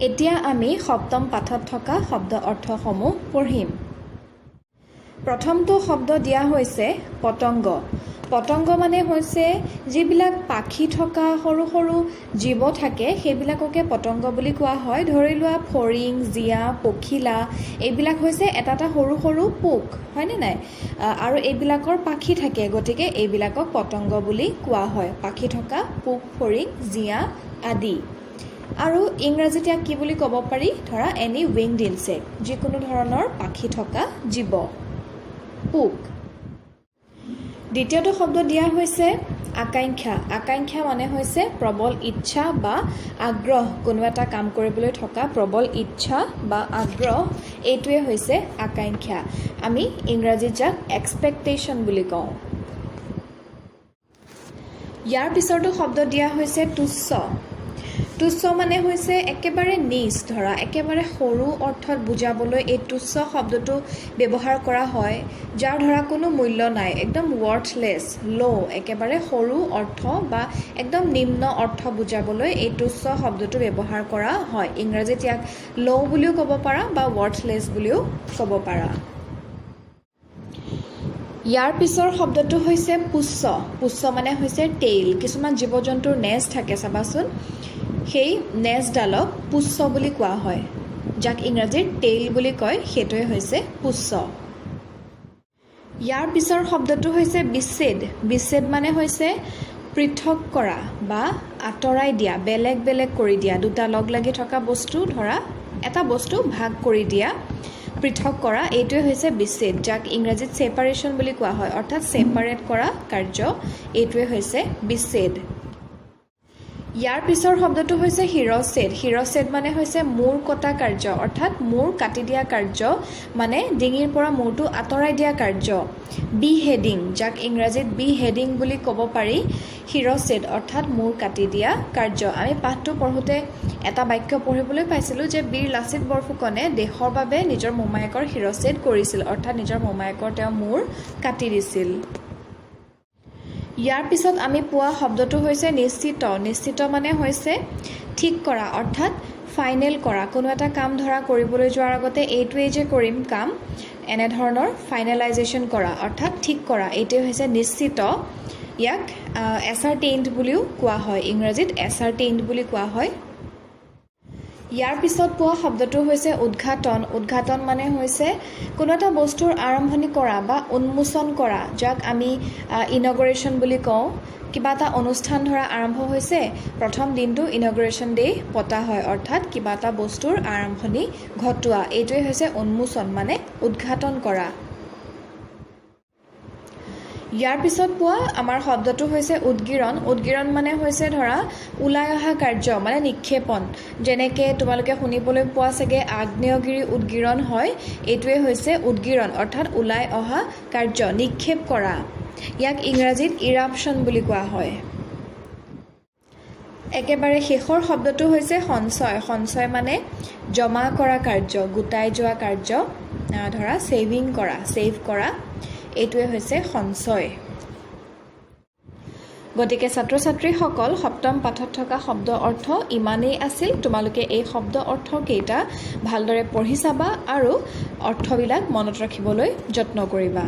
এতিয়া আমি সপ্তম পাঠত থকা শব্দ অৰ্থসমূহ পঢ়িম। প্ৰথমটো শব্দ দিয়া হৈছে পতংগ। পতংগ মানে হৈছে যিবিলাক পাখি থকা সৰু সৰু জীৱ থাকে সেইবিলাককে পতংগ বুলি কোৱা হয়। ধৰি লোৱা ফৰিং, জিয়া, পখিলা এইবিলাক হৈছে এটা এটা সৰু সৰু পোক, হয়নে নাই? আৰু এইবিলাকৰ পাখি থাকে, গতিকে এইবিলাকক পতংগ বুলি কোৱা হয়। পাখি থকা পোক, ফৰিং, জিয়া আদি। আৰু ইংৰাজীত ইয়াক কি বুলি ক'ব পাৰি? ধৰা এনি উইংড ইনচেক্ট, যিকোনো ধৰণৰ পাখি থকা জীৱ, পোক। দ্বিতীয়টো শব্দ দিয়া হৈছে আকাংক্ষা। আকাংক্ষা মানে হৈছে প্ৰবল ইচ্ছা বা আগ্ৰহ, কোনো এটা কাম কৰিবলৈ থকা প্ৰবল ইচ্ছা বা আগ্ৰহ, এইটোৱে হৈছে আকাংক্ষা। আমি ইংৰাজীত যাক এক্সপেক্টেশ্যন বুলি কওঁ। ইয়াৰ পিছৰটো শব্দ দিয়া হৈছে তুচ্ছ। তুচ্ছ মানে হৈছে একেবাৰে নিচ, ধৰা একেবাৰে সৰু অৰ্থত বুজাবলৈ এই তুচ্ছ শব্দটো ব্যৱহাৰ কৰা হয়, যাৰ ধৰা কোনো মূল্য নাই, একদম ৱৰ্থলেছ, ল', একেবাৰে সৰু অৰ্থ বা একদম নিম্ন অৰ্থ বুজাবলৈ এই তুচ্ছ শব্দটো ব্যৱহাৰ কৰা হয়। ইংৰাজীত ইয়াক ল' বুলিও ক'ব পাৰা বা ৱৰ্থলেছ বুলিও ক'ব পাৰা। ইয়াৰ পিছৰ শব্দটো হৈছে পুচ্ছ। পুচ্ছ মানে হৈছে টেইল। কিছুমান জীৱ জন্তুৰ নেজ থাকে চাবাচোন, সেই নেজডালক পুচ্ছ বুলি কোৱা হয়, যাক ইংৰাজীত টেইল বুলি কয়, সেইটোৱে হৈছে পুচ্ছ। ইয়াৰ পিছৰ শব্দটো হৈছে বিচ্ছেদ। বিচ্ছেদ মানে হৈছে পৃথক কৰা বা আঁতৰাই দিয়া, বেলেগ বেলেগ কৰি দিয়া। দুটা লগ লাগি থকা বস্তু, ধৰা এটা বস্তু ভাগ কৰি দিয়া, পৃথক কৰা, এইটোৱে হৈছে বিচ্ছেদ, যাক ইংৰাজীত ছেপাৰেশ্যন বুলি কোৱা হয়, অৰ্থাৎ ছেপাৰেট কৰা কাৰ্য, এইটোৱে হৈছে বিচ্ছেদ। ইয়াৰ পিছৰ শব্দটো হৈছে শিৰচ্ছেদ। শিৰচ্ছেদ মানে হৈছে মূৰ কটা কাৰ্য, অৰ্থাৎ মূৰ কাটি দিয়া কাৰ্য, মানে ডিঙিৰ পৰা মূৰটো আঁতৰাই দিয়া কাৰ্য। বিহেডিং, যাক ইংৰাজীত বিহেডিং বুলি ক'ব পাৰি, শিৰচ্ছেদ অৰ্থাৎ মূৰ কাটি দিয়া কাৰ্য। আমি পাঠটো পঢ়োঁতে এটা বাক্য পঢ়িবলৈ পাইছিলোঁ যে বীৰ লাচিত বৰফুকনে দেশৰ বাবে নিজৰ মোমায়েকৰ শিৰচ্ছেদ কৰিছিল, অৰ্থাৎ নিজৰ মোমায়েকৰ তেওঁ মূৰ কাটি দিছিল। ইয়াৰ পিছত আমি পোৱা শব্দটো হৈছে নিশ্চিত। নিশ্চিত মানে হৈছে ঠিক কৰা, অৰ্থাৎ ফাইনেল কৰা। কোনো এটা কাম ধৰা কৰিবলৈ যোৱাৰ আগতে এইটোৱেই যে কৰিম কাম, এনেধৰণৰ ফাইনেলাইজেশ্যন কৰা, অৰ্থাৎ ঠিক কৰা, এইটোৱে হৈছে নিশ্চিত। ইয়াক এছাৰটেইনড বুলিও কোৱা হয়, ইংৰাজীত এছাৰটেইনড বুলি কোৱা হয়। ইয়াৰ পিছত পোৱা শব্দটো হৈছে উদ্ঘাটন। উদ্ঘাটন মানে হৈছে কোনো এটা বস্তুৰ আৰম্ভণি কৰা বা উন্মোচন কৰা, যাক আমি ইনগৰেশ্যন বুলি কওঁ। কিবা এটা অনুষ্ঠান ধৰা আৰম্ভ হৈছে, প্ৰথম দিনটো ইনগৰেশ্যন ডে পতা হয়, অৰ্থাৎ কিবা এটা বস্তুৰ আৰম্ভণি ঘটোৱা, এইটোৱে হৈছে উন্মোচন মানে উদ্ঘাটন কৰা। ইয়াৰ পিছত পোৱা আমাৰ শব্দটো হৈছে উদগীৰণ। উদগীৰণ মানে হৈছে ধৰা ওলাই অহা কাৰ্য, মানে নিক্ষেপণ। যেনেকৈ তোমালোকে শুনিবলৈ পোৱা চাগে আগ্নেয়গিৰি উদগীৰণ হয়, এইটোৱে হৈছে উদগীৰণ, অৰ্থাৎ ওলাই অহা কাৰ্য, নিক্ষেপ কৰা। ইয়াক ইংৰাজীত ইৰাপশ্যন বুলি কোৱা হয়। একেবাৰে শেষৰ শব্দটো হৈছে সঞ্চয়। সঞ্চয় মানে জমা কৰা কাৰ্য, গোটাই যোৱা কাৰ্য, ধৰা ছেভিং কৰা, ছেভ কৰা, এইটোৱে হৈছে সঞ্চয়। গতিকে ছাত্ৰ ছাত্ৰীসকল, সপ্তম পাঠত থকা শব্দ অৰ্থ ইমানেই আছিল। তোমালোকে এই শব্দ অৰ্থকেইটা ভালদৰে পঢ়ি চাবা আৰু অৰ্থবিলাক মনত ৰাখিবলৈ যত্ন কৰিবা।